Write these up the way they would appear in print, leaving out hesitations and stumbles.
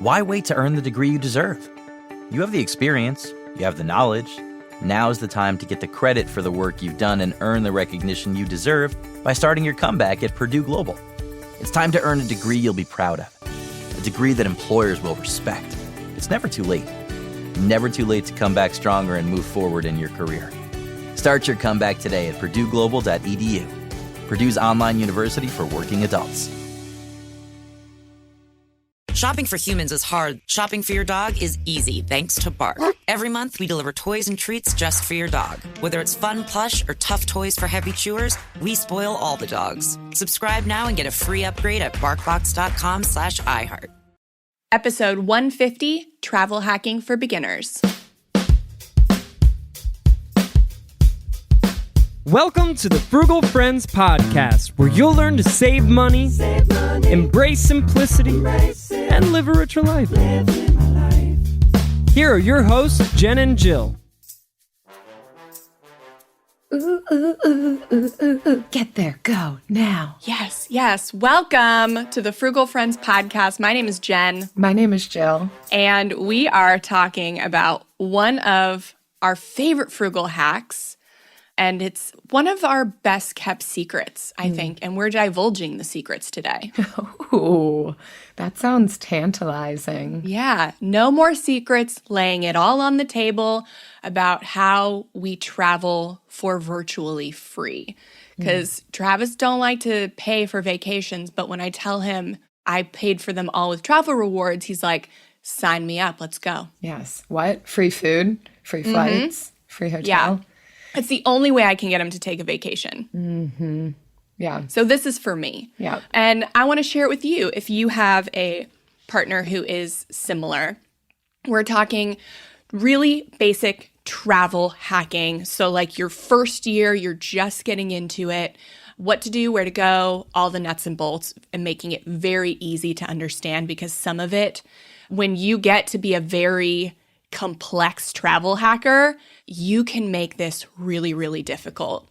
Why wait to earn the degree you deserve? You have the experience, you have the knowledge. Now's the time to get the credit for the work you've done and earn the recognition you deserve by starting your comeback at Purdue Global. It's time to earn a degree you'll be proud of, a degree that employers will respect. It's never too late. Never too late to come back stronger and move forward in your career. Start your comeback today at purdueglobal.edu. Purdue's online university for working adults. Shopping for humans is hard. Shopping for your dog is easy thanks to Bark. Every month, we deliver toys and treats just for your dog. Whether it's fun plush or tough toys for heavy chewers, we spoil all the dogs. Subscribe now and get a free upgrade at barkbox.com/iHeart. Episode 150, Travel Hacking for Beginners. Welcome to the Frugal Friends podcast, where you'll learn to save money, embrace simplicity, and live a richer life. Here are your hosts, Jen and Jill. Ooh, ooh, ooh, ooh, ooh, ooh. Get there, go, now. Yes. Welcome to the Frugal Friends podcast. My name is Jen. My name is Jill. And we are talking about one of our favorite frugal hacks. And it's one of our best kept secrets, I think. And we're divulging the secrets today. Ooh, that sounds tantalizing. Yeah, no more secrets, laying it all on the table about how we travel for virtually free. Because Travis don't like to pay for vacations, but when I tell him I paid for them all with travel rewards, he's like, sign me up, let's go. Yes. What? Free food? Free flights? Free hotel? Yeah. It's the only way I can get him to take a vacation. Mm-hmm. Yeah. So this is for me. Yeah. And I want to share it with you if you have a partner who is similar. We're talking really basic travel hacking. So like your first year, you're just getting into it, what to do, where to go, all the nuts and bolts, and making it very easy to understand, because some of it, when you get to be a very complex travel hacker, you can make this really, really difficult.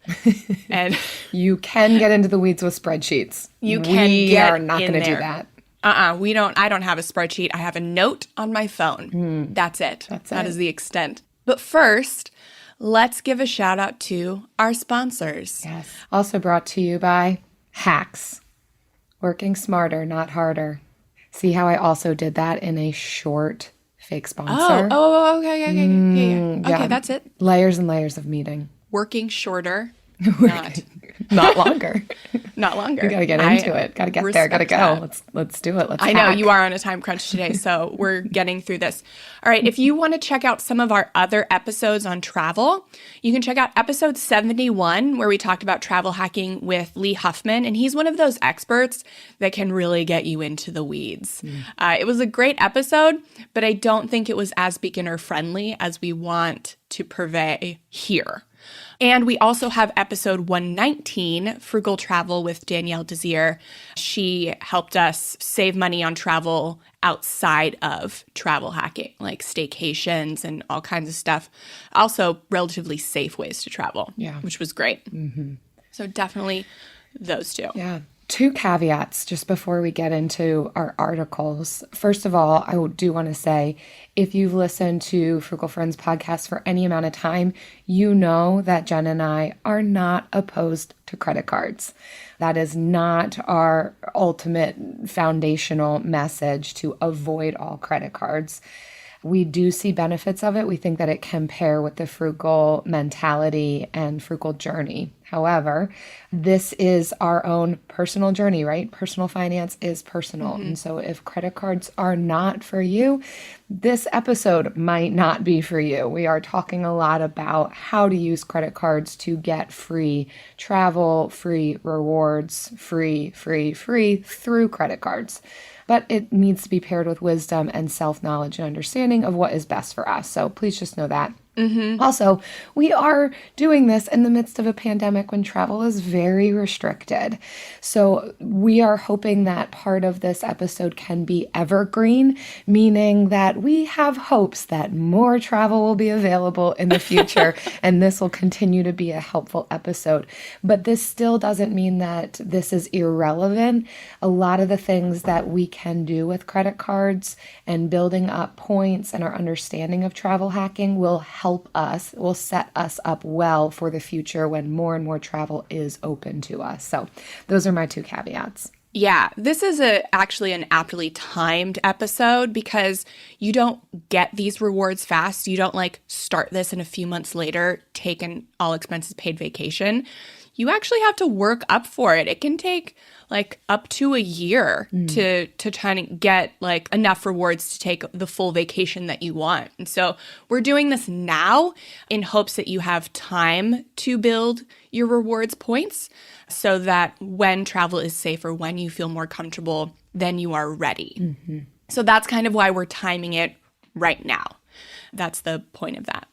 And you can get into the weeds with spreadsheets. You can We are not going to do that. I don't have a spreadsheet. I have a note on my phone. That's it. That is the extent. But first, let's give a shout out to our sponsors. Yes. Also brought to you by Hacks. Working smarter, not harder. See how I also did that in a short fake sponsor? Okay. Yeah. Okay, that's it. Layers and layers of meeting. Working shorter, not longer. Not longer. You got to get into it. Got to get there. Got to go. That. Let's do it. Let's I know hack. you are on a time crunch today, so we're getting through this. All right, if you want to check out some of our other episodes on travel, you can check out episode 71, where we talked about travel hacking with Lee Huffman, and he's one of those experts that can really get you into the weeds. It was a great episode, but I don't think it was as beginner friendly as we want to purvey here. And we also have episode 119, Frugal Travel with Danielle Desir. She helped us save money on travel outside of travel hacking, like staycations and all kinds of stuff. Also, relatively safe ways to travel, which was great. So definitely those two. Yeah. 2 caveats just before we get into our articles. First of all, I do want to say, if you've listened to Frugal Friends podcast for any amount of time, you know that Jen and I are not opposed to credit cards. That is not our ultimate foundational message to avoid all credit cards. We do see benefits of it. We think that it can pair with the frugal mentality and frugal journey. However, this is our own personal journey, right? Personal finance is personal. And so if credit cards are not for you, this episode might not be for you. We are talking a lot about how to use credit cards to get free travel, free rewards, free through credit cards. But it needs to be paired with wisdom and self-knowledge and understanding of what is best for us. So please just know that Also, we are doing this in the midst of a pandemic when travel is very restricted. So we are hoping that part of this episode can be evergreen, meaning that we have hopes that more travel will be available in the future, and this will continue to be a helpful episode. But this still doesn't mean that this is irrelevant. A lot of the things that we can do with credit cards and building up points and our understanding of travel hacking will help us, will set us up well for the future when more and more travel is open to us. So those are my 2 caveats. Yeah, this is actually an aptly timed episode because you don't get these rewards fast. You don't start this and a few months later take an all expenses paid vacation. You actually have to work up for it. It can take up to a year to try to get enough rewards to take the full vacation that you want. And so we're doing this now in hopes that you have time to build your rewards points so that when travel is safer, when you feel more comfortable, then you are ready. So that's kind of why we're timing it right now. That's the point of that.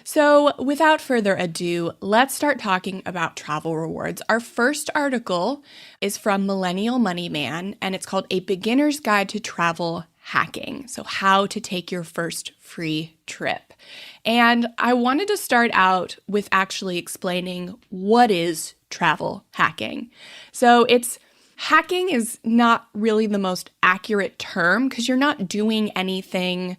So without further ado, let's start talking about travel rewards. Our first article is from Millennial Money Man, and it's called A Beginner's Guide to Travel Hacking. So how to take your first free trip. And I wanted to start out with actually explaining what is travel hacking. So hacking is not really the most accurate term because you're not doing anything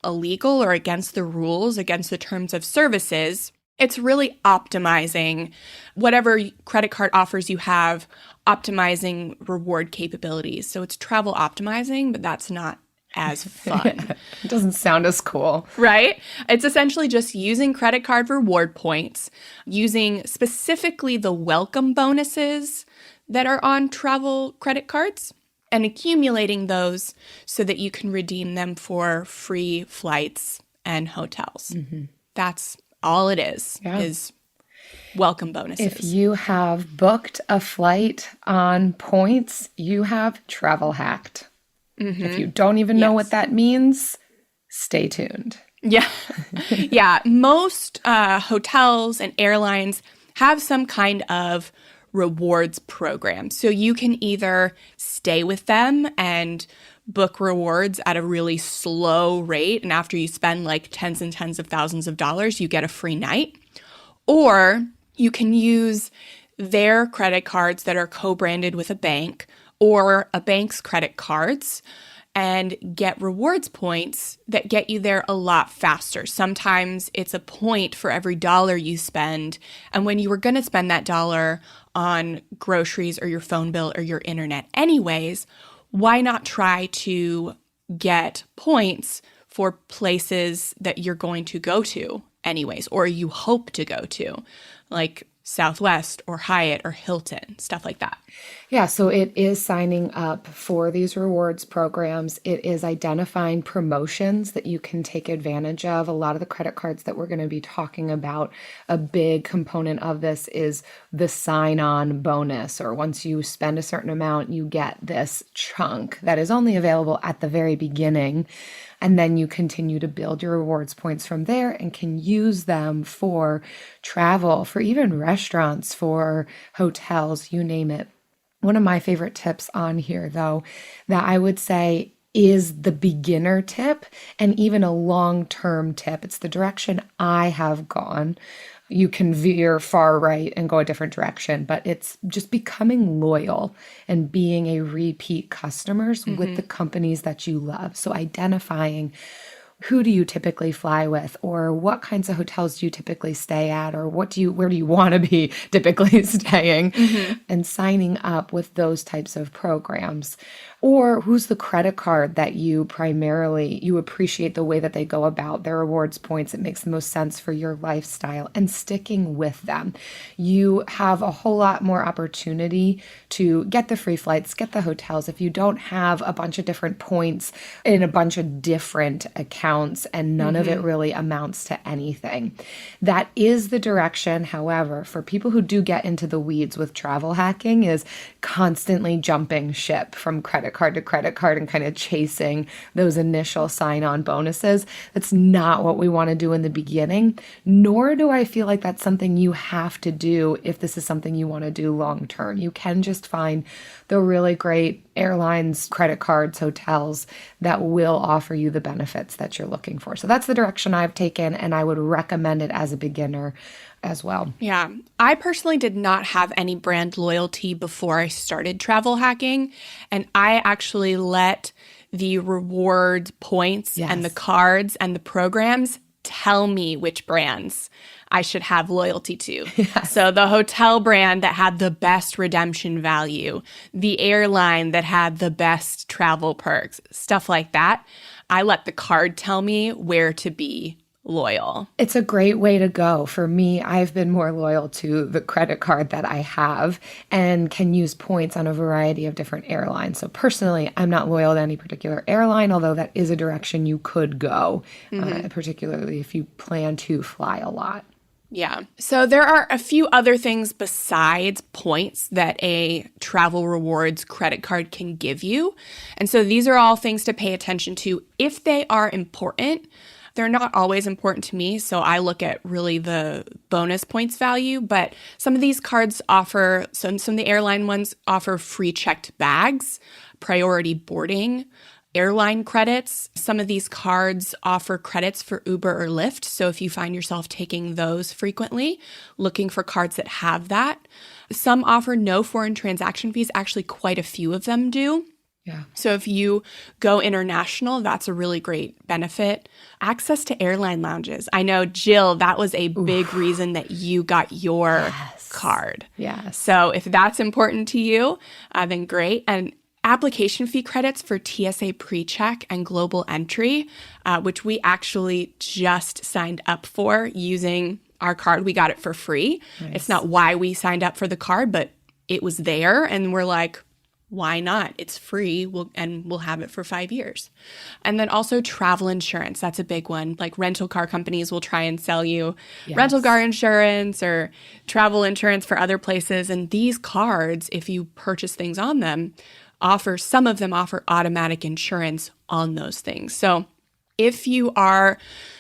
illegal or against the rules, against the terms of services. It's really optimizing whatever credit card offers you have, optimizing reward capabilities. So it's travel optimizing, but that's not as fun. It doesn't sound as cool. Right? It's essentially just using credit card reward points, using specifically the welcome bonuses that are on travel credit cards, and accumulating those so that you can redeem them for free flights and hotels. That's all it is welcome bonuses. If you have booked a flight on points, you have travel hacked. If you don't even know what that means, stay tuned. Yeah. Yeah. Most hotels and airlines have some kind of rewards program. So you can either stay with them and book rewards at a really slow rate, and after you spend tens and tens of thousands of dollars, you get a free night. Or you can use their credit cards that are co-branded with a bank or a bank's credit cards and get rewards points that get you there a lot faster. Sometimes it's a point for every dollar you spend. And when you were going to spend that dollar on groceries or your phone bill or your internet anyways, why not try to get points for places that you're going to go to anyways, or you hope to go to, like Southwest or Hyatt or Hilton, stuff like that. Yeah, so it is signing up for these rewards programs. It is identifying promotions that you can take advantage of. A lot of the credit cards that we're going to be talking about, a big component of this is the sign-on bonus, or once you spend a certain amount, you get this chunk that is only available at the very beginning. And then you continue to build your rewards points from there and can use them for travel, for even restaurants, for hotels, you name it. One of my favorite tips on here, though, that I would say is the beginner tip and even a long-term tip. It's the direction I have gone. You can veer far right and go a different direction, but it's just becoming loyal and being a repeat customers with the companies that you love. So identifying who do you typically fly with, or what kinds of hotels do you typically stay at, or where do you want to be typically staying, and signing up with those types of programs. Or who's the credit card that you appreciate the way that they go about their rewards points. It makes the most sense for your lifestyle, and sticking with them. You have a whole lot more opportunity to get the free flights, get the hotels. If you don't have a bunch of different points in a bunch of different accounts, accounts and none of it really amounts to anything. That is the direction, however, for people who do get into the weeds with travel hacking, is constantly jumping ship from credit card to credit card and kind of chasing those initial sign-on bonuses. That's not what we want to do in the beginning, nor do I feel like that's something you have to do if this is something you want to do long term. You can just find the really great airlines, credit cards, hotels that will offer you the benefits that you're looking for. So that's the direction I've taken, and I would recommend it as a beginner as well. Yeah. I personally did not have any brand loyalty before I started travel hacking, and I actually let the reward points and the cards and the programs tell me which brands I should have loyalty to. Yes. So the hotel brand that had the best redemption value, the airline that had the best travel perks, stuff like that. I let the card tell me where to be loyal. It's a great way to go. For me, I've been more loyal to the credit card that I have and can use points on a variety of different airlines. So personally, I'm not loyal to any particular airline, although that is a direction you could go, particularly if you plan to fly a lot. Yeah. So there are a few other things besides points that a travel rewards credit card can give you. And so these are all things to pay attention to if they are important. They're not always important to me, so I look at really the bonus points value, but some of these cards offer, some of the airline ones offer free checked bags, priority boarding, airline credits. Some of these cards offer credits for Uber or Lyft. So if you find yourself taking those frequently, looking for cards that have that. Some offer no foreign transaction fees. Actually, quite a few of them do. Yeah. So if you go international, that's a really great benefit. Access to airline lounges. I know, Jill, that was a big reason that you got your card. Yeah. So if that's important to you, then great. And application fee credits for TSA PreCheck and Global Entry, which we actually just signed up for using our card. We got it for free. Nice. It's not why we signed up for the card, but it was there. And we're like, why not? It's free, we'll have it for 5 years. And then also travel insurance. That's a big one. Like rental car companies will try and sell you rental car insurance or travel insurance for other places. And these cards, if you purchase things on them, some of them offer automatic insurance on those things. So if you are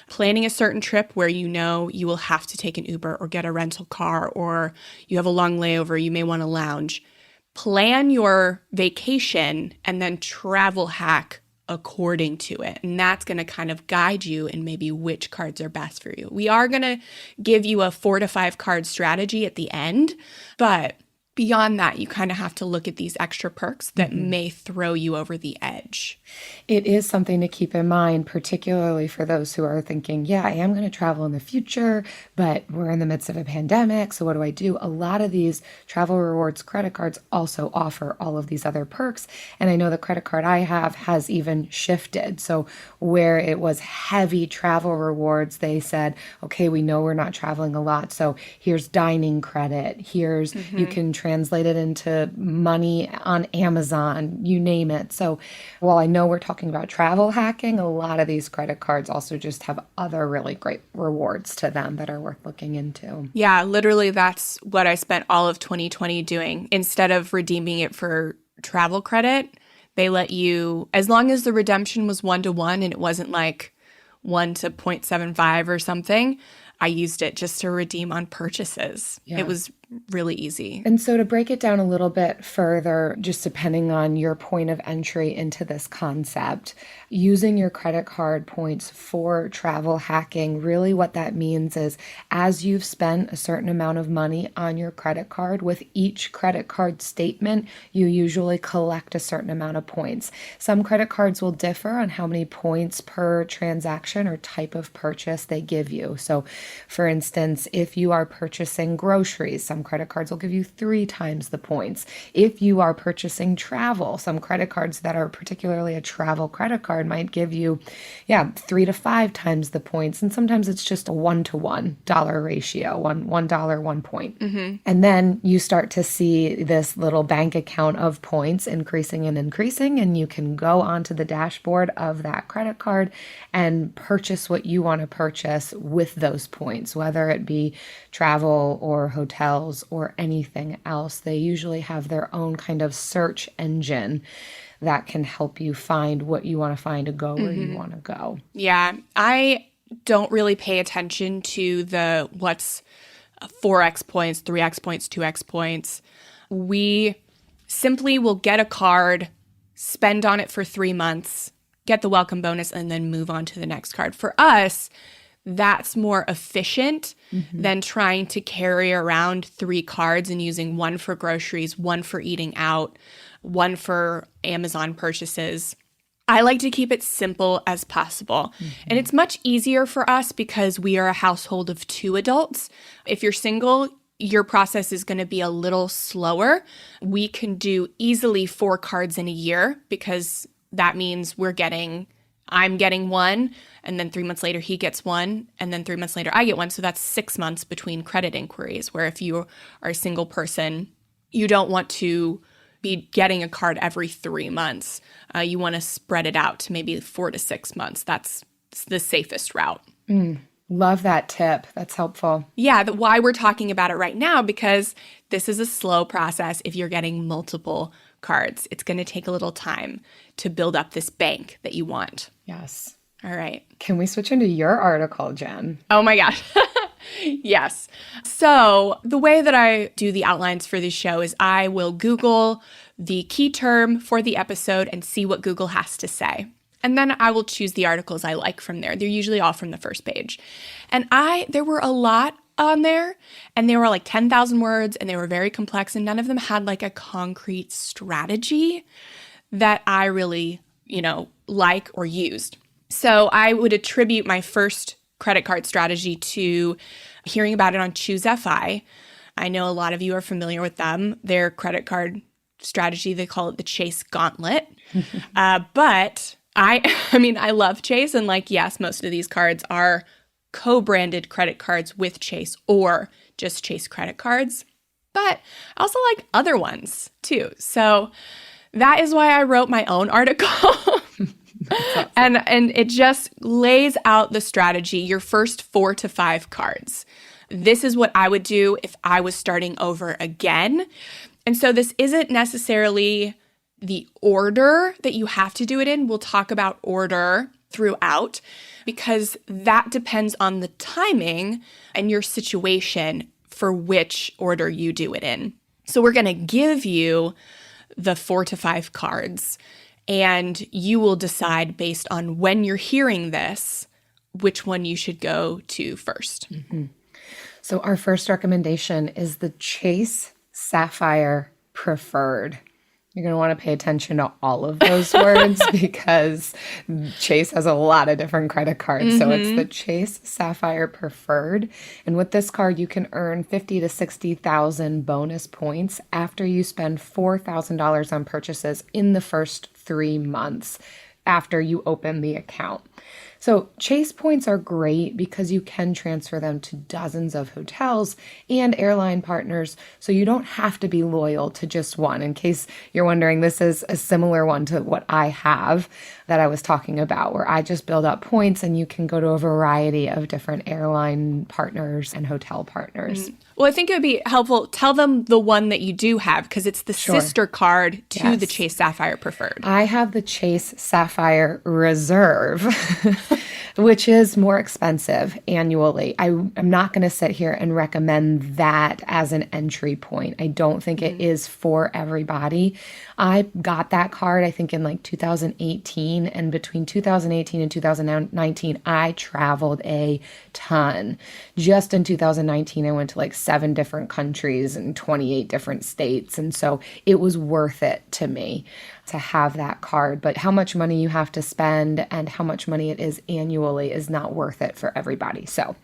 planning a certain trip where you know you will have to take an Uber or get a rental car, or you have a long layover, you may want to lounge, plan your vacation and then travel hack according to it. And that's going to kind of guide you in maybe which cards are best for you. We are going to give you a 4 to 5 card strategy at the end, but beyond that, you kind of have to look at these extra perks that may throw you over the edge. It is something to keep in mind, particularly for those who are thinking, yeah, I am going to travel in the future, but we're in the midst of a pandemic, so what do I do? A lot of these travel rewards credit cards also offer all of these other perks. And I know the credit card I have has even shifted. So where it was heavy travel rewards, they said, okay, we know we're not traveling a lot, so here's dining credit. Here's, you can translate it into money on Amazon, you name it. So while I know we're talking about travel hacking, a lot of these credit cards also just have other really great rewards to them that are worth looking into. Yeah, literally that's what I spent all of 2020 doing. Instead of redeeming it for travel credit, they let you, as long as the redemption was 1-to-1 and it wasn't like 1 to 0.75 or something, I used it just to redeem on purchases. Yeah. It was really easy. And so to break it down a little bit further, just depending on your point of entry into this concept, using your credit card points for travel hacking, really what that means is as you've spent a certain amount of money on your credit card, with each credit card statement, you usually collect a certain amount of points. Some credit cards will differ on how many points per transaction or type of purchase they give you. So for instance, if you are purchasing groceries, some Some credit cards will give you 3 times the points. If you are purchasing travel, some credit cards that are particularly a travel credit card might give you, 3 to 5 times the points. And sometimes it's just a 1-to-1 dollar ratio, $1, 1 point. And then you start to see this little bank account of points increasing and increasing, and you can go onto the dashboard of that credit card and purchase what you want to purchase with those points, whether it be travel or hotels or anything else. They usually have their own kind of search engine that can help you find what you want to find to go where you want to go. Yeah, I don't really pay attention to the what's 4x points, 3x points, 2x points. We simply will get a card, spend on it for 3 months, get the welcome bonus, and then move on to the next card. For us, that's more efficient than trying to carry around 3 cards and using one for groceries, one for eating out, one for Amazon purchases. I like to keep it simple as possible. And it's much easier for us because we are a household of 2 adults. If you're single, your process is going to be a little slower. We can do easily 4 cards in a year because that means I'm getting one, and then 3 months later he gets one, and then 3 months later I get one. So that's 6 months between credit inquiries, where if you are a single person, you don't want to be getting a card every 3 months. You want to spread it out to maybe 4 to 6 months. That's the safest route. Love that tip. That's helpful. Yeah, why we're talking about it right now, because this is a slow process. If you're getting multiple cards, it's going to take a little time to build up this bank that you want. Yes. All right. Can we switch into your article, Jen? Oh my gosh. Yes. So the way that I do the outlines for this show is I will Google the key term for the episode and see what Google has to say. And then I will choose the articles I like from there. They're usually all from the first page. And there were a lot on there, and they were like 10,000 words, and they were very complex, and none of them had like a concrete strategy that I really, like or used. So I would attribute my first credit card strategy to hearing about it on Choose FI. I know a lot of you are familiar with them. Their credit card strategy, they call it the Chase Gauntlet. But I love Chase, and yes, most of these cards are co-branded credit cards with Chase or just Chase credit cards. But I also like other ones too. So that is why I wrote my own article. And it just lays out the strategy, your first 4 to 5 cards. This is what I would do if I was starting over again. And so this isn't necessarily the order that you have to do it in. We'll talk about order throughout because that depends on the timing and your situation for which order you do it in. So we're going to give you the 4 to 5 cards, and you will decide based on when you're hearing this, which one you should go to first. So our first recommendation is the Chase Sapphire Preferred. You're going to want to pay attention to all of those words because Chase has a lot of different credit cards. So it's the Chase Sapphire Preferred. And with this card, you can earn 50 to 60,000 bonus points after you spend $4,000 on purchases in the first 3 months after you open the account. So Chase points are great because you can transfer them to dozens of hotels and airline partners, so you don't have to be loyal to just one. In case you're wondering, this is a similar one to what I have that I was talking about, where I just build up points and you can go to a variety of different airline partners and hotel partners. Well, I think it would be helpful. Tell them the one that you do have because it's the sister card to the Chase Sapphire Preferred. I have the Chase Sapphire Reserve, which is more expensive annually. I'm not going to sit here and recommend that as an entry point. I don't think it is for everybody. I got that card, I think, in 2018. And between 2018 and 2019, I traveled a ton. Just in 2019, I went to 7 different countries and 28 different states. And so it was worth it to me. to have that card, but how much money you have to spend and how much money it is annually is not worth it for everybody. So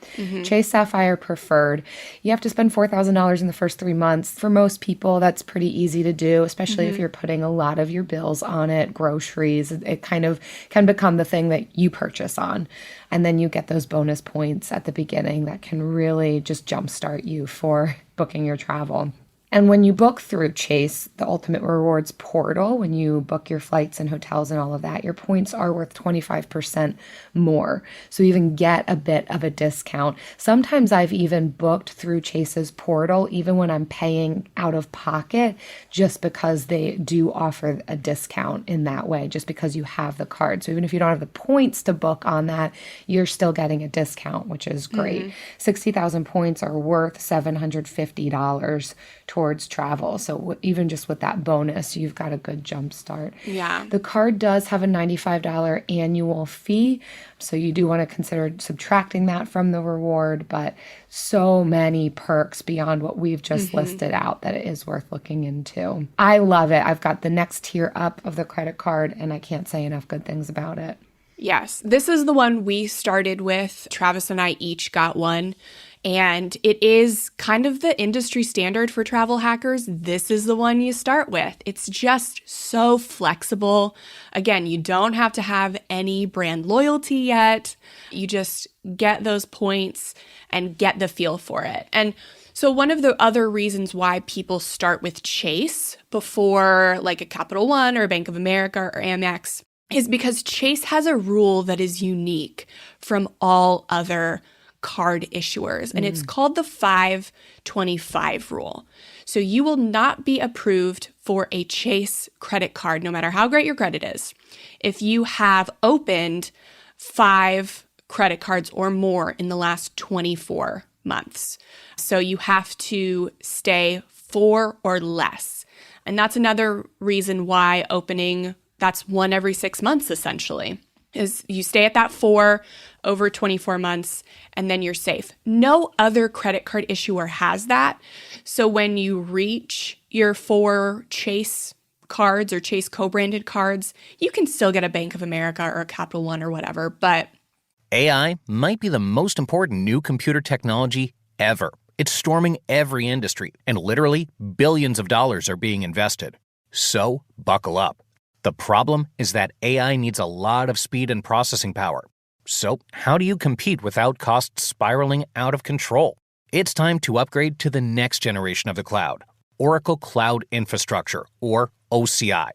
Chase Sapphire Preferred, you have to spend $4,000 in the first 3 months. For most people, that's pretty easy to do, especially if you're putting a lot of your bills on it, groceries. It kind of can become the thing that you purchase on. And then you get those bonus points at the beginning that can really just jumpstart you for booking your travel. And when you book through Chase, the Ultimate Rewards portal, when you book your flights and hotels and all of that, your points are worth 25% more. So you even get a bit of a discount. Sometimes I've even booked through Chase's portal, even when I'm paying out of pocket, just because they do offer a discount in that way, just because you have the card. So even if you don't have the points to book on that, you're still getting a discount, which is great. 60,000 points are worth $750 towards travel. So even just with that bonus, you've got a good jump start. Yeah. The card does have a $95 annual fee. So you do want to consider subtracting that from the reward, but so many perks beyond what we've just listed out that it is worth looking into. I love it. I've got the next tier up of the credit card and I can't say enough good things about it. Yes, this is the one we started with. Travis and I each got one. And it is kind of the industry standard for travel hackers. This is the one you start with. It's just so flexible. Again, you don't have to have any brand loyalty yet. You just get those points and get the feel for it. And so one of the other reasons why people start with Chase before like a Capital One or Bank of America or Amex is because Chase has a rule that is unique from all other card issuers, and it's called the 525 rule. So you will not be approved for a Chase credit card, no matter how great your credit is, if you have opened 5 credit cards or more in the last 24 months. So you have to stay 4 or less. And that's another reason why opening, that's one every 6 months essentially, is you stay at that 4 over 24 months and then you're safe. No other credit card issuer has that. So when you reach your 4 Chase cards or Chase co-branded cards, you can still get a Bank of America or a Capital One or whatever, but AI might be the most important new computer technology ever. It's storming every industry, and literally billions of dollars are being invested. So buckle up. The problem is that AI needs a lot of speed and processing power. So how do you compete without costs spiraling out of control? It's time to upgrade to the next generation of the cloud, Oracle Cloud Infrastructure, or OCI.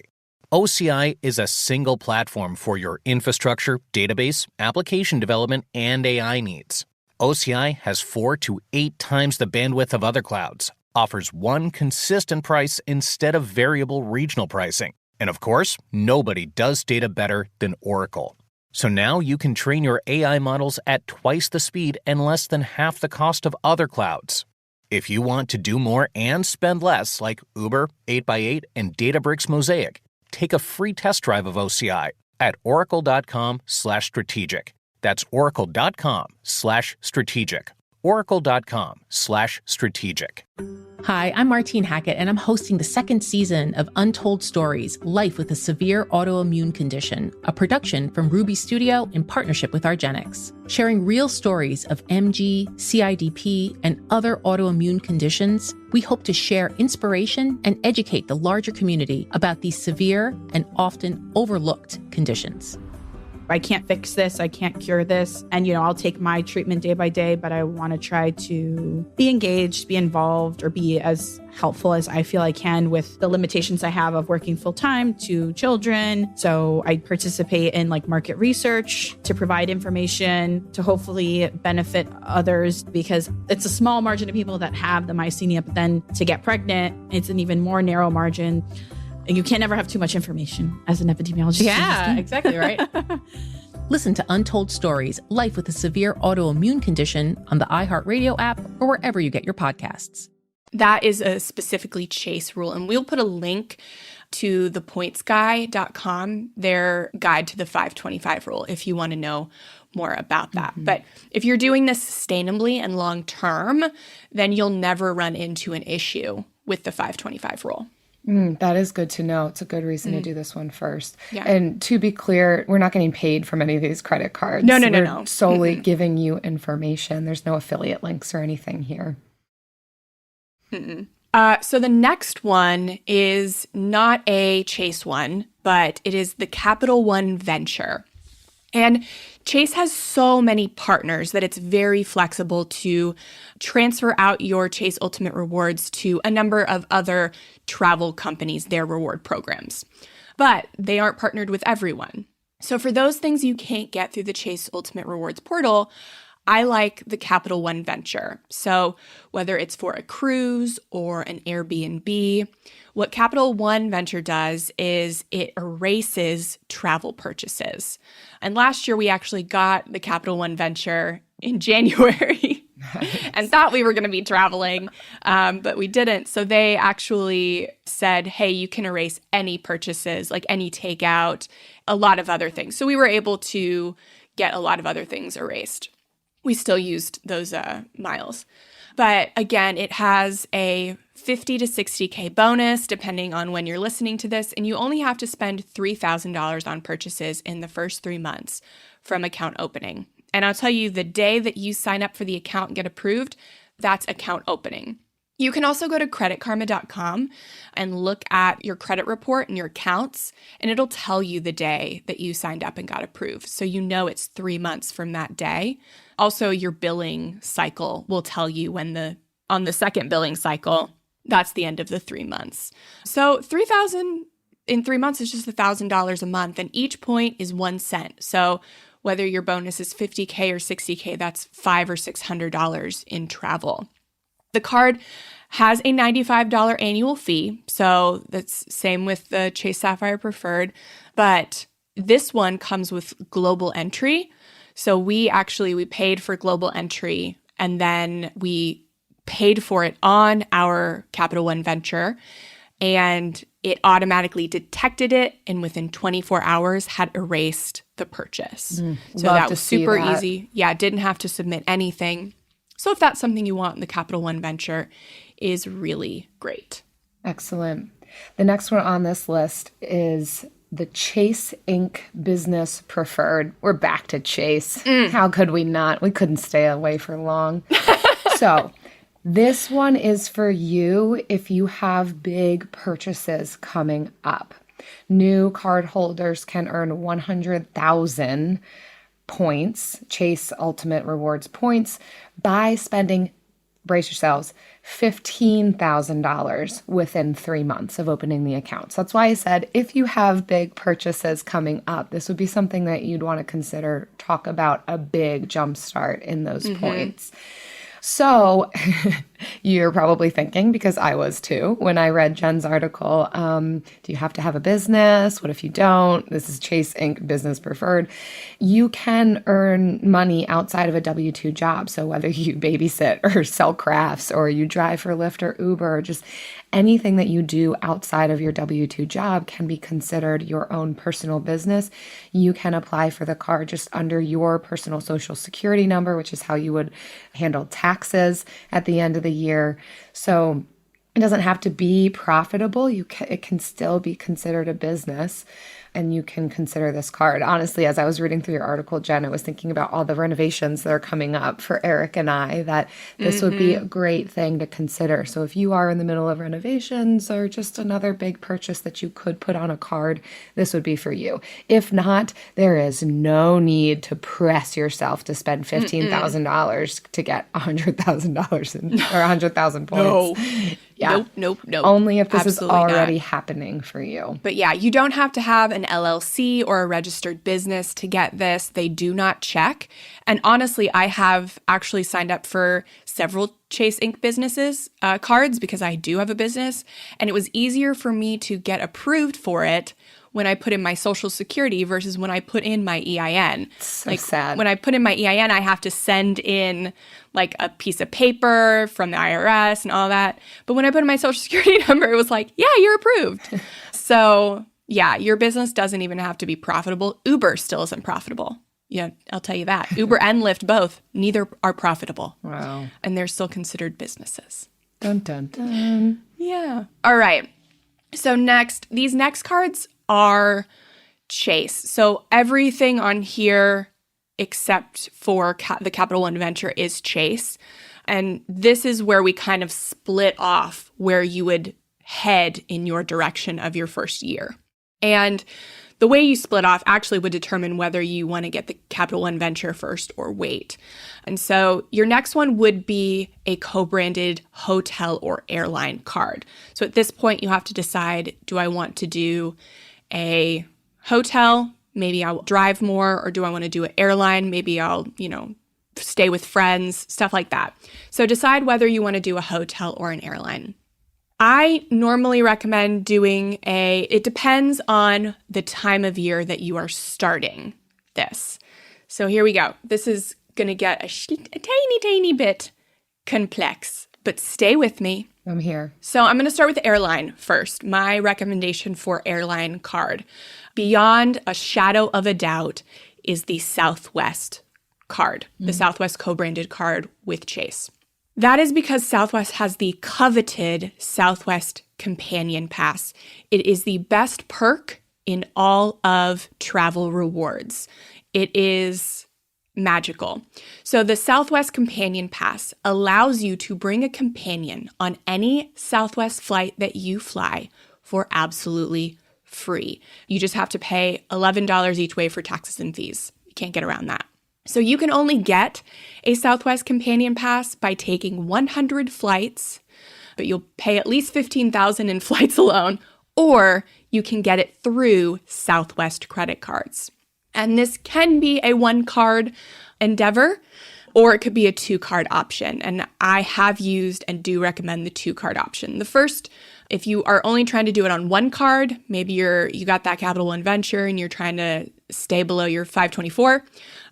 OCI is a single platform for your infrastructure, database, application development, and AI needs. OCI has 4 to 8 times the bandwidth of other clouds, offers one consistent price instead of variable regional pricing. And of course, nobody does data better than Oracle. So now you can train your AI models at twice the speed and less than half the cost of other clouds. If you want to do more and spend less, like Uber, 8x8, and Databricks Mosaic, take a free test drive of OCI at oracle.com/strategic. That's oracle.com/strategic. oracle.com/strategic. Hi, I'm Martine Hackett, and I'm hosting the second season of Untold Stories, Life with a Severe Autoimmune Condition, a production from Ruby Studio in partnership with Argenx, sharing real stories of MG, CIDP, and other autoimmune conditions. We hope to share inspiration and educate the larger community about these severe and often overlooked conditions. I can't fix this, I can't cure this. And, I'll take my treatment day by day, but I want to try to be engaged, be involved, or be as helpful as I feel I can with the limitations I have of working full time to children. So I participate in market research to provide information to hopefully benefit others, because it's a small margin of people that have the myasthenia, but then to get pregnant, it's an even more narrow margin. You can't ever have too much information as an epidemiologist. Yeah, exactly right. Listen to Untold Stories, Life with a Severe Autoimmune Condition on the iHeartRadio app or wherever you get your podcasts. that is a specifically Chase rule. And we'll put a link to thepointsguy.com, their guide to the 525 rule, if you want to know more about that. Mm-hmm. But if you're doing this sustainably and long term, then you'll never run into an issue with the 525 rule. That is good to know. It's a good reason to do this one first. Yeah. And to be clear, we're not getting paid from any of these credit cards. No. We're solely giving you information. There's no affiliate links or anything here. So the next one is not a Chase one, but it is the Capital One Venture. And Chase has so many partners that it's very flexible to transfer out your Chase Ultimate Rewards to a number of other travel companies, their reward programs. But they aren't partnered with everyone. So for those things you can't get through the Chase Ultimate Rewards portal, I like the Capital One Venture. So whether it's for a cruise or an Airbnb, what Capital One Venture does is it erases travel purchases. And last year we actually got the Capital One Venture in January and thought we were going to be traveling, but we didn't. So they actually said, hey, you can erase any purchases, like any takeout, a lot of other things. So we were able to get a lot of other things erased. We still used those miles. But again, it has a $50 to $60K bonus depending on when you're listening to this, and you only have to spend $3,000 on purchases in the first 3 months from account opening. And I'll tell you, the day that you sign up for the account and get approved, that's account opening. You can also go to creditkarma.com and look at your credit report and your accounts, and it'll tell you the day that you signed up and got approved. So you know it's 3 months from that day. Also, your billing cycle will tell you when on the second billing cycle, that's the end of the 3 months. So $3,000 in 3 months is just $1,000 a month, and each point is 1 cent. So whether your bonus is $50K or $60K, that's $500 or $600 in travel. The card has a $95 annual fee, so that's same with the Chase Sapphire Preferred, but this one comes with global entry. So we paid for global entry, and then we paid for it on our Capital One Venture, and it automatically detected it, and within 24 hours had erased the purchase. So that was super easy. Yeah, didn't have to submit anything. So if that's something you want, the Capital One Venture is really great. Excellent. The next one on this list is the Chase Inc. Business Preferred. We're back to Chase. How could we not? We couldn't stay away for long. So this one is for you if you have big purchases coming up. New card holders can earn 100,000 points, Chase Ultimate Rewards points, by spending, brace yourselves, $15,000 within 3 months of opening the account. So that's why I said if you have big purchases coming up, this would be something that you'd want to consider. Talk about a big jump start in those points. So you're probably thinking, because I was too, when I read Jen's article, do you have to have a business? What if you don't? This is Chase Inc. Business Preferred. You can earn money outside of a W-2 job. So whether you babysit or sell crafts or you drive for Lyft or Uber, or just anything that you do outside of your W-2 job can be considered your own personal business. You can apply for the card just under your personal social security number, which is how you would handle taxes at the end of the year. So it doesn't have to be profitable. It can still be considered a business, and you can consider this card. Honestly, as I was reading through your article, Jen, I was thinking about all the renovations that are coming up for Eric and I, that this would be a great thing to consider. So if you are in the middle of renovations or just another big purchase that you could put on a card, this would be for you. If not, there is no need to press yourself to spend $15,000 to get $100,000 or 100,000 points. No. Yeah. Nope. Only if this Absolutely is already not happening for you. But yeah, you don't have to have an LLC or a registered business to get this. They do not check. And honestly, I have actually signed up for several Chase Inc. businesses cards because I do have a business. And it was easier for me to get approved for it when I put in my social security versus when I put in my EIN. So sad. When I put in my EIN, I have to send in like a piece of paper from the IRS and all that. But when I put in my social security number, it was like, yeah, you're approved. So yeah, your business doesn't even have to be profitable. Uber still isn't profitable. Yeah, I'll tell you that. Uber and Lyft both, neither are profitable. Wow. And they're still considered businesses. Dun, dun, dun. Yeah. All right. So these next cards are Chase. So everything on here except for the Capital One Venture is Chase. And this is where we kind of split off where you would head in your direction of your first year. And the way you split off actually would determine whether you want to get the Capital One Venture first or wait. And so your next one would be a co-branded hotel or airline card. So at this point, you have to decide, do I want to do a hotel? Maybe I'll drive more. Or do I want to do an airline? Maybe I'll, stay with friends, stuff like that. So decide whether you want to do a hotel or an airline. I normally recommend doing it depends on the time of year that you are starting this. So here we go. This is going to get a tiny, tiny bit complex, but stay with me. I'm here. So I'm going to start with the airline first. My recommendation for airline card, beyond a shadow of a doubt, is the Southwest card, the Southwest co-branded card with Chase. That is because Southwest has the coveted Southwest Companion Pass. It is the best perk in all of travel rewards. It is magical. So the Southwest Companion Pass allows you to bring a companion on any Southwest flight that you fly for absolutely free. You just have to pay $11 each way for taxes and fees. You can't get around that. So you can only get a Southwest Companion Pass by taking 100 flights, but you'll pay at least $15,000 in flights alone, or you can get it through Southwest credit cards. And this can be a one-card endeavor, or it could be a two-card option. And I have used and do recommend the two-card option. The first, if you are only trying to do it on one card, maybe you got that Capital One Venture and you're trying to stay below your 524,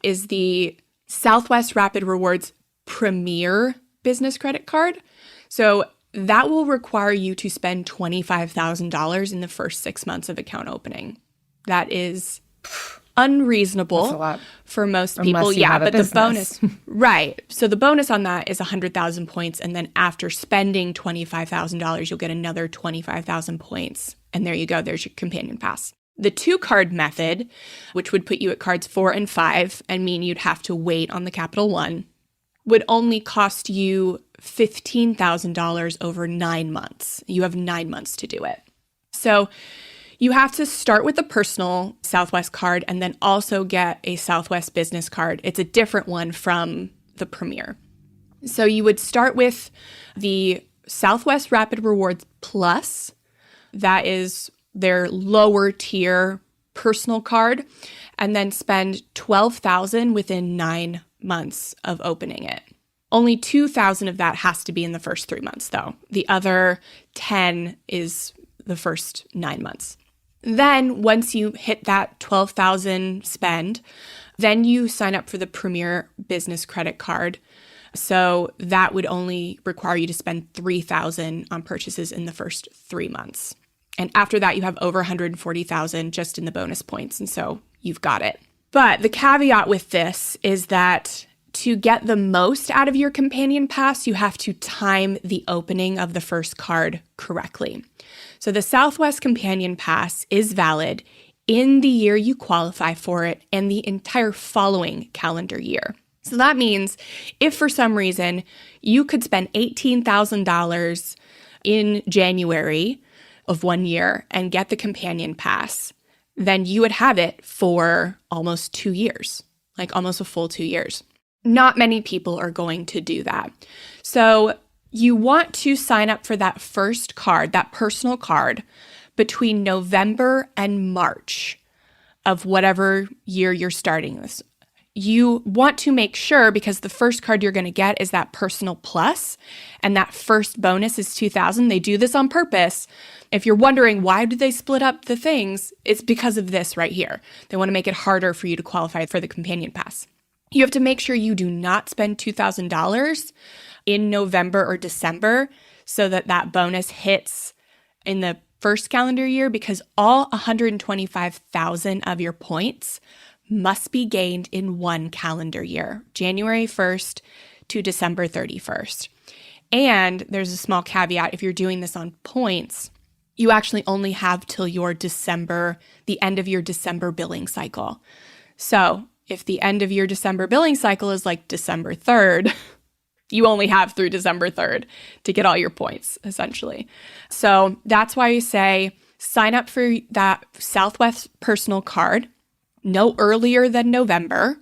is the Southwest Rapid Rewards Premier Business Credit Card. So that will require you to spend $25,000 in the first 6 months of account opening. That is unreasonable for most people. Yeah, but the bonus, right. So the bonus on that is 100,000 points. And then after spending $25,000, you'll get another 25,000 points. And there you go. There's your companion pass. The two-card method, which would put you at cards 4 and 5 and mean you'd have to wait on the Capital One, would only cost you $15,000 over 9 months. You have 9 months to do it. So you have to start with the personal Southwest card and then also get a Southwest business card. It's a different one from the Premier. So you would start with the Southwest Rapid Rewards Plus. That is their lower tier personal card, and then spend $12,000 within 9 months of opening it. Only $2,000 of that has to be in the first 3 months, though. The other $10,000 is the first 9 months. Then once you hit that $12,000 spend, then you sign up for the Premier Business Credit Card. So that would only require you to spend $3,000 on purchases in the first 3 months. And after that, you have over $140,000 just in the bonus points. And so you've got it. But the caveat with this is that to get the most out of your companion pass, you have to time the opening of the first card correctly. So the Southwest Companion Pass is valid in the year you qualify for it and the entire following calendar year. So that means if for some reason you could spend $18,000 in January of 1 year and get the companion pass, then you would have it for almost 2 years, like almost a full 2 years. Not many people are going to do that. So you want to sign up for that first card, that personal card, between November and March of whatever year you're starting this. You want to make sure, because the first card you're going to get is that personal plus, and that first bonus is $2,000. They do this on purpose. If you're wondering why do they split up the things, it's because of this right here. They want to make it harder for you to qualify for the companion pass. You have to make sure you do not spend $2,000 in November or December so that that bonus hits in the first calendar year, because all 125,000 of your points must be gained in one calendar year, January 1st to December 31st. And there's a small caveat. If you're doing this on points, you actually only have till the end of your December billing cycle. So if the end of your December billing cycle is like December 3rd, you only have through December 3rd to get all your points, essentially. So that's why you say sign up for that Southwest personal card no earlier than November,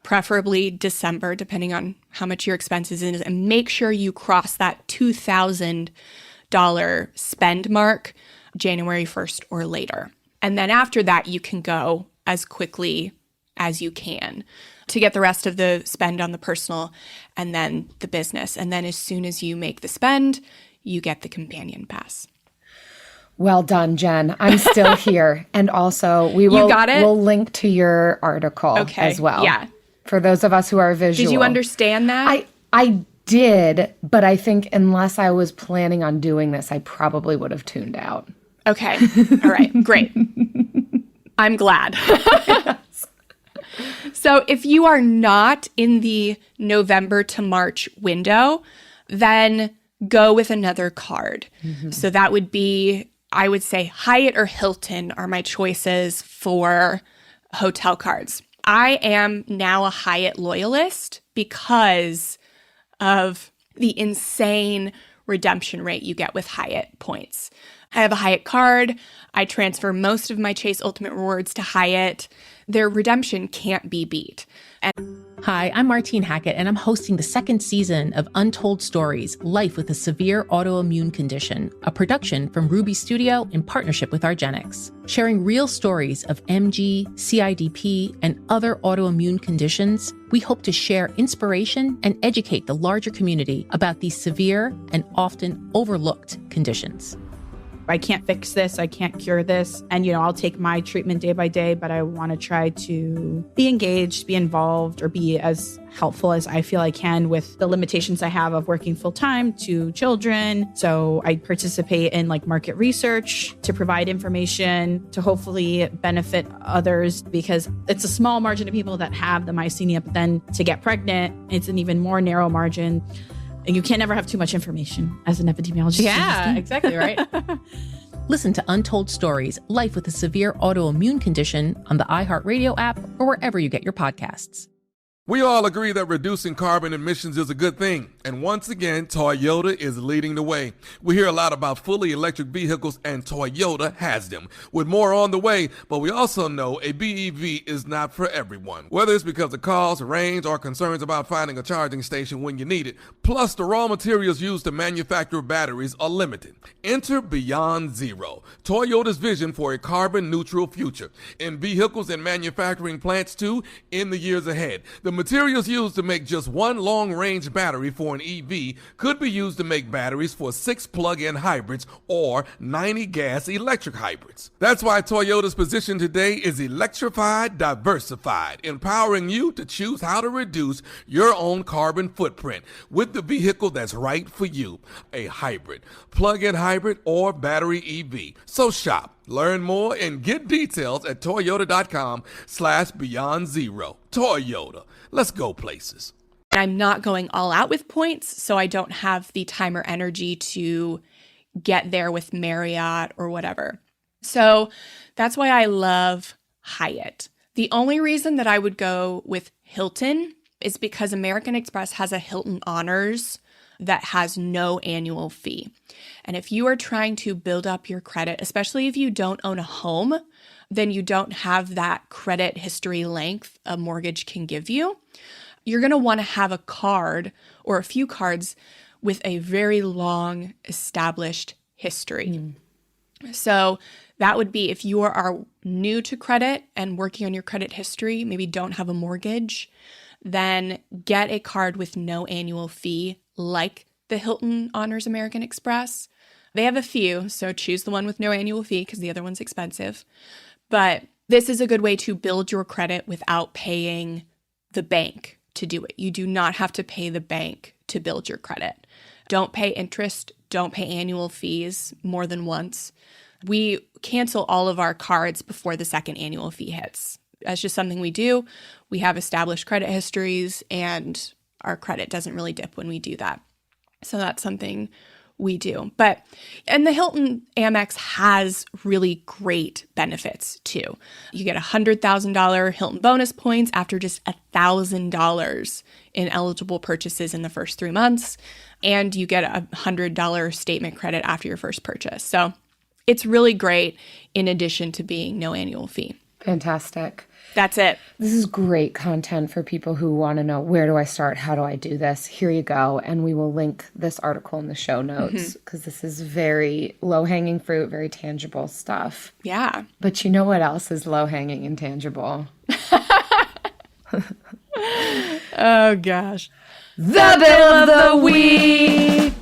preferably December, depending on how much your expenses is, and make sure you cross that $2,000 spend mark January 1st or later. And then after that, you can go as quickly as you can to get the rest of the spend on the personal and then the business. And then as soon as you make the spend, you get the companion pass. Well done, Jen. I'm still here. And also, we'll link to your article as well. Yeah. For those of us who are visual. Did you understand that? I did, but I think unless I was planning on doing this, I probably would have tuned out. Okay. All right. Great. I'm glad. So if you are not in the November to March window, then go with another card. Mm-hmm. So that would be, I would say Hyatt or Hilton are my choices for hotel cards. I am now a Hyatt loyalist because of the insane redemption rate you get with Hyatt points. I have a Hyatt card. I transfer most of my Chase Ultimate Rewards to Hyatt. Their redemption can't be beat. Hi, I'm Martine Hackett, and I'm hosting the second season of Untold Stories, Life with a Severe Autoimmune Condition, a production from Ruby Studio in partnership with argenx. Sharing real stories of MG, CIDP, and other autoimmune conditions, we hope to share inspiration and educate the larger community about these severe and often overlooked conditions. I can't fix this, I can't cure this. And, I'll take my treatment day by day, but I want to try to be engaged, be involved, or be as helpful as I feel I can with the limitations I have of working full time to children. So I participate in market research to provide information to hopefully benefit others, because it's a small margin of people that have the myasthenia, but then to get pregnant, it's an even more narrow margin. And you can't never have too much information as an epidemiologist. Yeah, exactly right. Listen to Untold Stories, Life with a Severe Autoimmune Condition on the iHeartRadio app or wherever you get your podcasts. We all agree that reducing carbon emissions is a good thing. And once again, Toyota is leading the way. We hear a lot about fully electric vehicles, and Toyota has them, with more on the way. But we also know a BEV is not for everyone, whether it's because of cost, range, or concerns about finding a charging station when you need it. Plus, the raw materials used to manufacture batteries are limited. Enter Beyond Zero, Toyota's vision for a carbon-neutral future, in vehicles and manufacturing plants too, in the years ahead. The materials used to make just one long-range battery for an EV could be used to make batteries for 6 plug-in hybrids or 90 gas-electric hybrids. That's why Toyota's position today is electrified, diversified, empowering you to choose how to reduce your own carbon footprint with the vehicle that's right for you, a hybrid, plug-in hybrid, or battery EV. So shop, learn more, and get details at toyota.com/beyondzero. Toyota. Let's go places. I'm not going all out with points, so I don't have the time or energy to get there with Marriott or whatever. So that's why I love Hyatt. The only reason that I would go with Hilton is because American Express has a Hilton Honors that has no annual fee. And if you are trying to build up your credit, especially if you don't own a home, then you don't have that credit history length a mortgage can give you. You're going to want to have a card or a few cards with a very long established history. So that would be if you are new to credit and working on your credit history, maybe don't have a mortgage, then get a card with no annual fee like the Hilton Honors American Express. They have a few, so choose the one with no annual fee because the other one's expensive. But this is a good way to build your credit without paying the bank to do it. You do not have to pay the bank to build your credit. Don't pay interest. Don't pay annual fees more than once. We cancel all of our cards before the second annual fee hits. That's just something we do. We have established credit histories, and our credit doesn't really dip when we do that. So that's something we do. And the Hilton Amex has really great benefits too. You get $100,000 Hilton bonus points after just $1,000 in eligible purchases in the first 3 months. And you get a $100 statement credit after your first purchase. So it's really great in addition to being no annual fee. Fantastic. That's it. This is great content for people who want to know, where do I start? How do I do this? Here you go. And we will link this article in the show notes because this is very low-hanging fruit, very tangible stuff. Yeah. But you know what else is low-hanging and tangible? Oh, gosh. The Bill of the Week!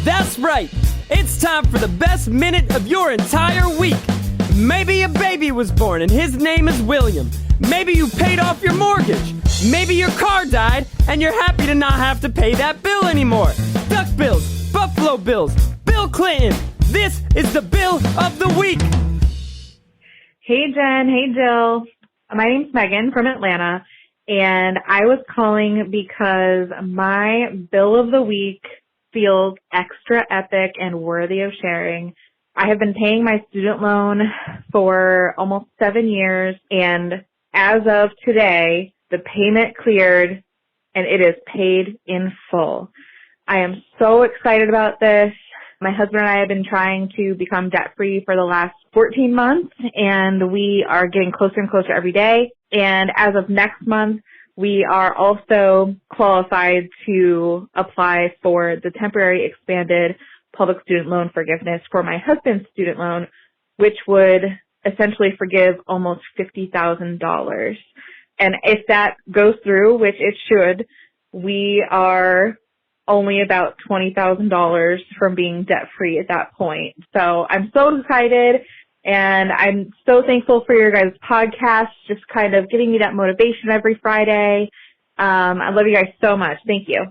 That's right. It's time for the best minute of your entire week. Maybe a baby was born and his name is William. Maybe you paid off your mortgage. Maybe your car died and you're happy to not have to pay that bill anymore. Duck bills, Buffalo Bills, Bill Clinton. This is the Bill of the Week. Hey, Jen. Hey, Jill. My name's Megan from Atlanta, and I was calling because my Bill of the Week feels extra epic and worthy of sharing. I have been paying my student loan for almost 7 years, and as of today, the payment cleared and it is paid in full. I am so excited about this. My husband and I have been trying to become debt-free for the last 14 months, and we are getting closer and closer every day. And as of next month, we are also qualified to apply for the temporary expanded public student loan forgiveness for my husband's student loan, which would essentially forgive almost $50,000. And if that goes through, which it should, we are only about $20,000 from being debt-free at that point. So I'm so excited, and I'm so thankful for your guys' podcast, just kind of giving me that motivation every Friday. I love you guys so much. Thank you.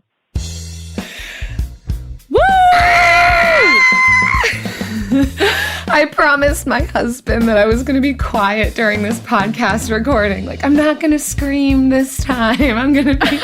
Woo! I promised my husband that I was going to be quiet during this podcast recording. Like, I'm not going to scream this time. I'm going to be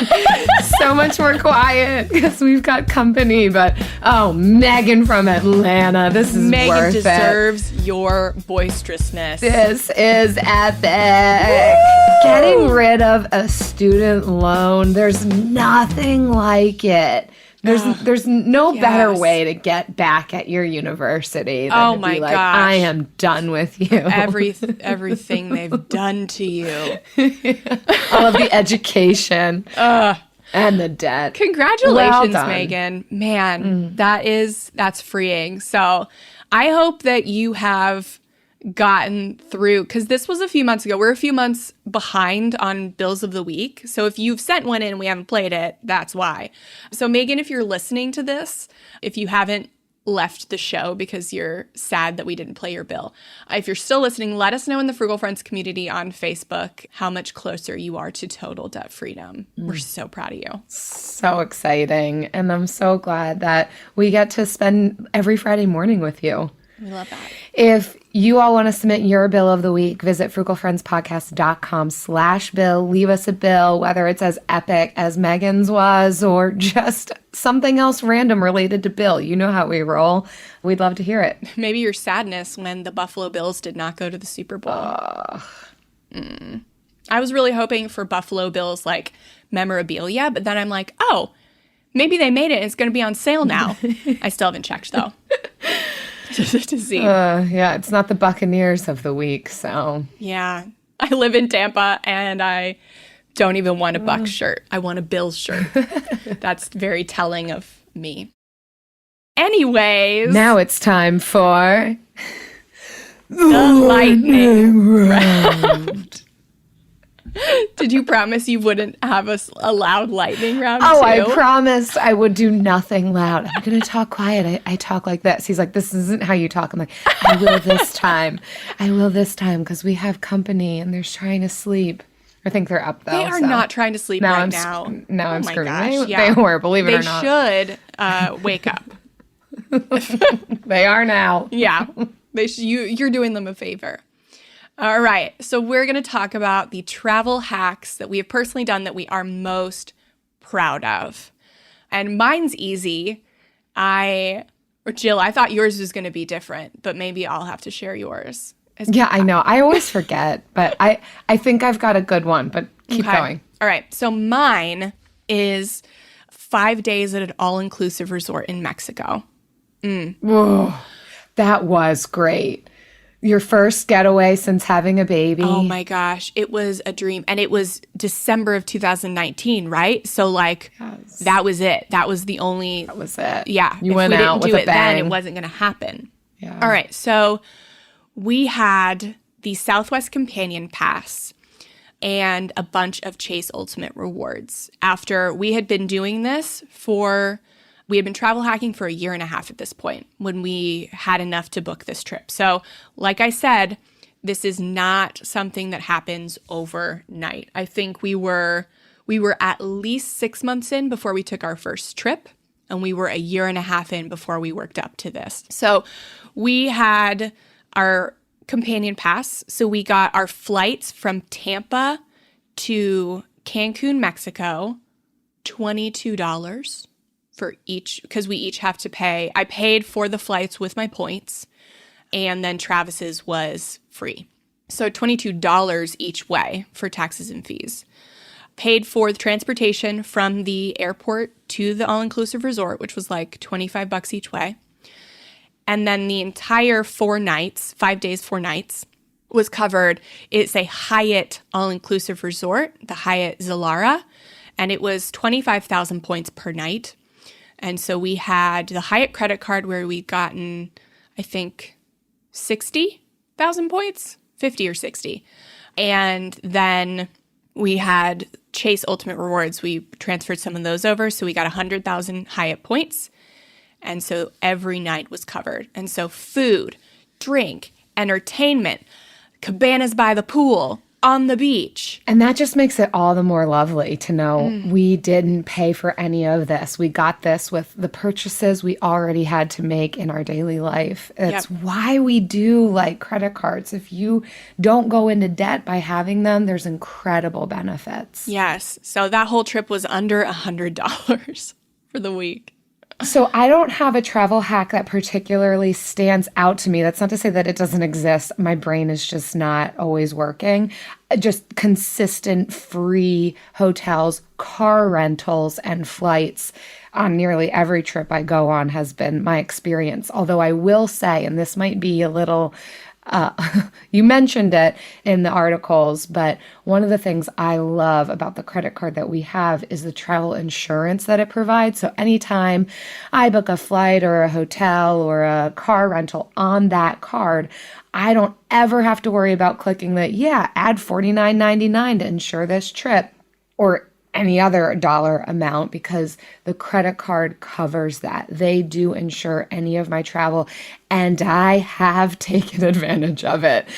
so much more quiet because we've got company. But, oh, Megan from Atlanta, this is Megan worth it. deserves your boisterousness. This is epic. Getting rid of a student loan, there's nothing like it. There's no better way to get back at your university than to be like, gosh. I am done with you. Everything they've done to you. All of the education and the debt. Congratulations, Well done. Megan. Man, that's freeing. So I hope that you have gotten through, because this was a few months ago. We're a few months behind on Bills of the Week. So if you've sent one in and we haven't played it, that's why. So Megan, if you're listening to this, if you haven't left the show because you're sad that we didn't play your bill, if you're still listening, let us know in the Frugal Friends community on Facebook how much closer you are to total debt freedom. We're so proud of you. So exciting. And I'm so glad that we get to spend every Friday morning with you. We love that. If you all want to submit your bill of the week, visit frugalfriendspodcast.com/bill. Leave us a bill, whether it's as epic as Megan's was or just something else random related to Bill. You know how we roll. We'd love to hear it. Maybe your sadness when the Buffalo Bills did not go to the Super Bowl. I was really hoping for Buffalo Bills like memorabilia, but then I'm like, oh, maybe they made it and it's going to be on sale now. I still haven't checked though. To see. Yeah, it's not the Buccaneers of the week, so. Yeah. I live in Tampa and I don't even want a Bucs shirt. I want a Bills shirt. That's very telling of me. Anyways. Now it's time for the lightning round. Did you promise you wouldn't have a loud lightning round too? I promised I would do nothing loud. I'm going to talk quiet. I talk like this. He's like, this isn't how you talk. I'm like, I will this time. I will this time because we have company and they're trying to sleep. I think they're up though. They are not trying to sleep right now. Now I'm screaming. Gosh, They were, believe it or not. They should wake up. They are now. Yeah. You're doing them a favor. All right. So we're going to talk about the travel hacks that we have personally done that we are most proud of. And mine's easy. Jill, I thought yours was going to be different, but maybe I'll have to share yours. Yeah, I know. I always forget, but I think I've got a good one, but keep going. All right. So mine is 5 days at an all-inclusive resort in Mexico. Whoa, that was great. Your first getaway since having a baby. Oh my gosh, it was a dream. And it was December of 2019, right? So Yes. that was it. That was the only. That was it. Yeah. You went out with a bang. Then it wasn't going to happen. Yeah. All right. So we had the Southwest Companion Pass and a bunch of Chase Ultimate Rewards. After we had been doing this we had been travel hacking for 1.5 years at this point when we had enough to book this trip. So like I said, this is not something that happens overnight. I think we were at least 6 months in before we took our first trip, and we were 1.5 years in before we worked up to this. So we had our companion pass. So we got our flights from Tampa to Cancun, Mexico, $22 for each, because we each have to pay. I paid for the flights with my points, and then Travis's was free. So $22 each way for taxes and fees. Paid for the transportation from the airport to the all-inclusive resort, which was like $25 each way. And then the entire 4 nights, 5 days, 4 nights, was covered. It's a Hyatt all-inclusive resort, the Hyatt Zilara, and it was 25,000 points per night. And so we had the Hyatt credit card where we'd gotten, I think, 60,000 points, 50 or 60. And then we had Chase Ultimate Rewards. We transferred some of those over. So we got 100,000 Hyatt points. And so every night was covered. And so food, drink, entertainment, cabanas by the pool, on the beach. And that just makes it all the more lovely to know we didn't pay for any of this. We got this with the purchases we already had to make in our daily life. It's why we do like credit cards. If you don't go into debt by having them, there's incredible benefits. Yes. So that whole trip was under $100 for the week. So I don't have a travel hack that particularly stands out to me. That's not to say that it doesn't exist. My brain is just not always working. Just consistent free hotels, car rentals, and flights on nearly every trip I go on has been my experience. Although I will say, and this might be a little... you mentioned it in the articles, but one of the things I love about the credit card that we have is the travel insurance that it provides. So anytime I book a flight or a hotel or a car rental on that card, I don't ever have to worry about clicking add $49.99 to insure this trip or any other dollar amount, because the credit card covers that. They do insure any of my travel, and I have taken advantage of it.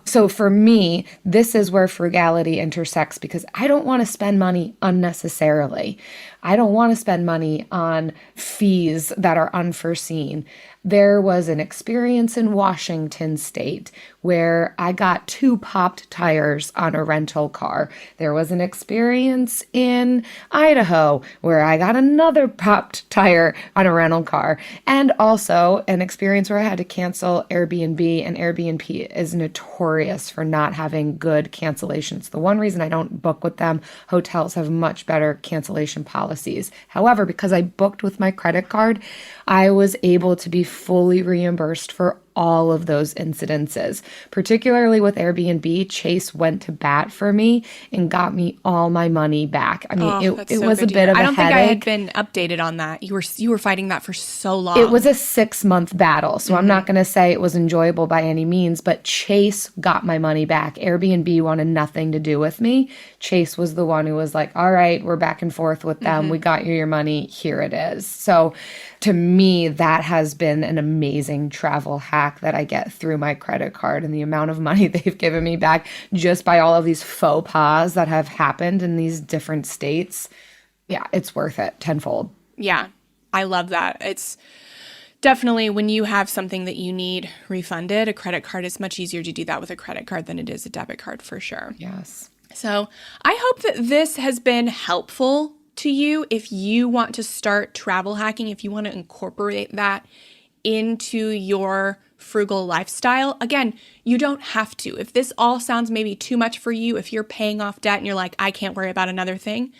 So for me, this is where frugality intersects, because I don't want to spend money unnecessarily. I don't want to spend money on fees that are unforeseen. There was an experience in Washington State where I got 2 popped tires on a rental car. There was an experience in Idaho where I got another popped tire on a rental car. And also an experience where I had to cancel Airbnb, and Airbnb is notorious for not having good cancellations. The one reason I don't book with them, hotels have much better cancellation policies. However, because I booked with my credit card, I was able to be fully reimbursed for all of those incidences. Particularly with Airbnb, Chase went to bat for me and got me all my money back. I mean, it was a bit of a headache. I don't think I had been updated on that. You were fighting that for so long. It was a 6-month battle, so I'm not going to say it was enjoyable by any means, but Chase got my money back. Airbnb wanted nothing to do with me. Chase was the one who was like, all right, we're back and forth with them. We got you your money. Here it is. So to me, that has been an amazing travel hack that I get through my credit card, and the amount of money they've given me back just by all of these faux pas that have happened in these different states. Yeah, it's worth it tenfold. Yeah, I love that. It's definitely when you have something that you need refunded, a credit card is much easier to do that with a credit card than it is a debit card for sure. Yes. So I hope that this has been helpful to you if you want to start travel hacking, if you want to incorporate that into your frugal lifestyle. Again, you don't have to. If this all sounds maybe too much for you, if you're paying off debt and you're like, I can't worry about another thing,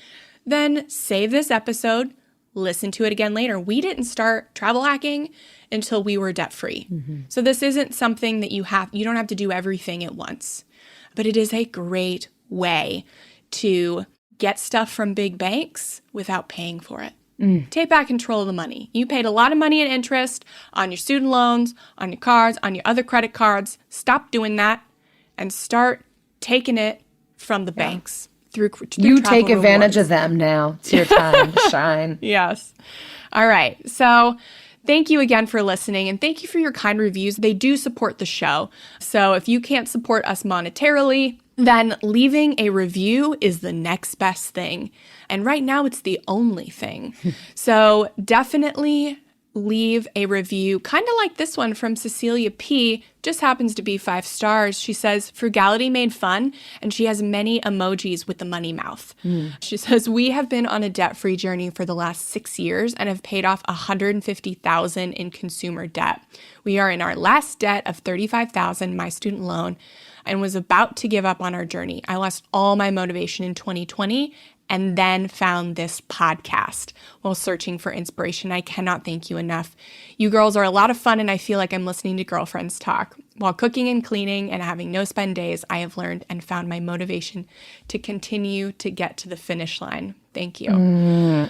then save this episode, listen to it again later. We didn't start travel hacking until we were debt free. So this isn't something that you don't have to do everything at once, but it is a great way to get stuff from big banks without paying for it. Take back control of the money. You paid a lot of money in interest on your student loans, on your cards, on your other credit cards. Stop doing that and start taking it from the banks through You travel take advantage rewards. of them now. It's your time to shine. Yes. All right. So thank you again for listening, and thank you for your kind reviews. They do support the show. So if you can't support us monetarily, then leaving a review is the next best thing. And right now it's the only thing. So definitely leave a review, kind of like this one from Cecilia P. Just happens to be 5 stars. She says, frugality made fun, and she has many emojis with the money mouth. She says, we have been on a debt-free journey for the last 6 years and have paid off $150,000 in consumer debt. We are in our last debt of $35,000, my student loan, and was about to give up on our journey. I lost all my motivation in 2020 and then found this podcast while searching for inspiration. I cannot thank you enough. You girls are a lot of fun, and I feel like I'm listening to girlfriends talk. While cooking and cleaning and having no spend days, I have learned and found my motivation to continue to get to the finish line. Thank you.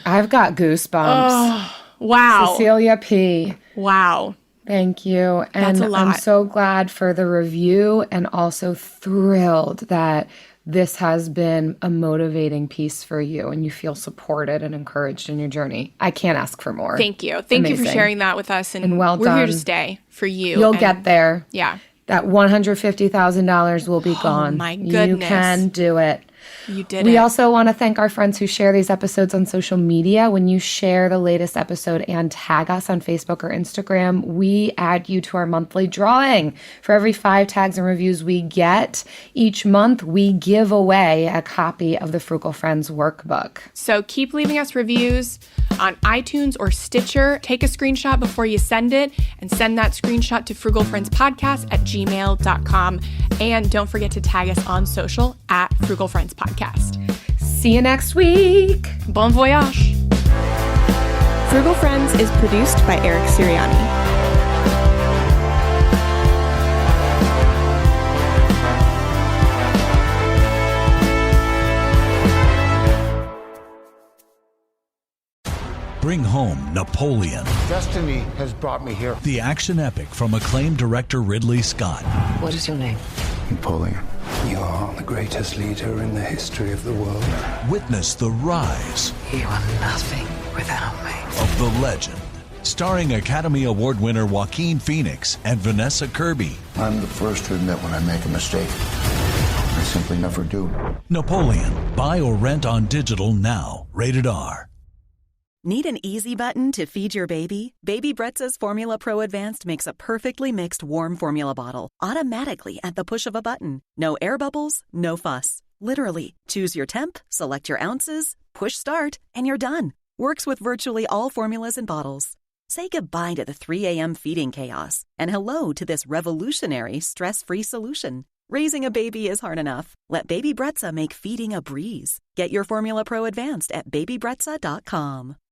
I've got goosebumps. Wow. Cecilia P. Wow. Thank you. And That's a lot. I'm so glad for the review and also thrilled that this has been a motivating piece for you and you feel supported and encouraged in your journey. I can't ask for more. Thank you. Thank you for Amazing. sharing that with us. And well we're here to done. stay for you. You'll and get there. Yeah. That $150,000 will be gone. my You goodness. can do it. You did We it. also want to thank our friends who share these episodes on social media. When you share the latest episode and tag us on Facebook or Instagram, we add you to our monthly drawing. For every 5 tags and reviews we get each month, we give away a copy of the Frugal Friends workbook. So keep leaving us reviews on iTunes or Stitcher. Take a screenshot before you send it and send that screenshot to frugalfriendspodcast@gmail.com. And don't forget to tag us on social at Frugal Friends Podcast. See you next week. Bon voyage. Frugal Friends is produced by Eric Sirianni. Bring home Napoleon, Destiny has brought me here. the action epic from acclaimed director Ridley Scott. What is your name? Napoleon. You are the greatest leader in the history of the world. Witness the rise You are nothing without me. of the legend. Starring Academy Award winner Joaquin Phoenix and Vanessa Kirby. I'm the first to admit when I make a mistake. I simply never do. Napoleon. Buy or rent on digital now. Rated R. Need an easy button to feed your baby? Baby Brezza's Formula Pro Advanced makes a perfectly mixed warm formula bottle automatically at the push of a button. No air bubbles, no fuss. Literally, choose your temp, select your ounces, push start, and you're done. Works with virtually all formulas and bottles. Say goodbye to the 3 a.m. feeding chaos and hello to this revolutionary stress-free solution. Raising a baby is hard enough. Let Baby Brezza make feeding a breeze. Get your Formula Pro Advanced at babybrezza.com.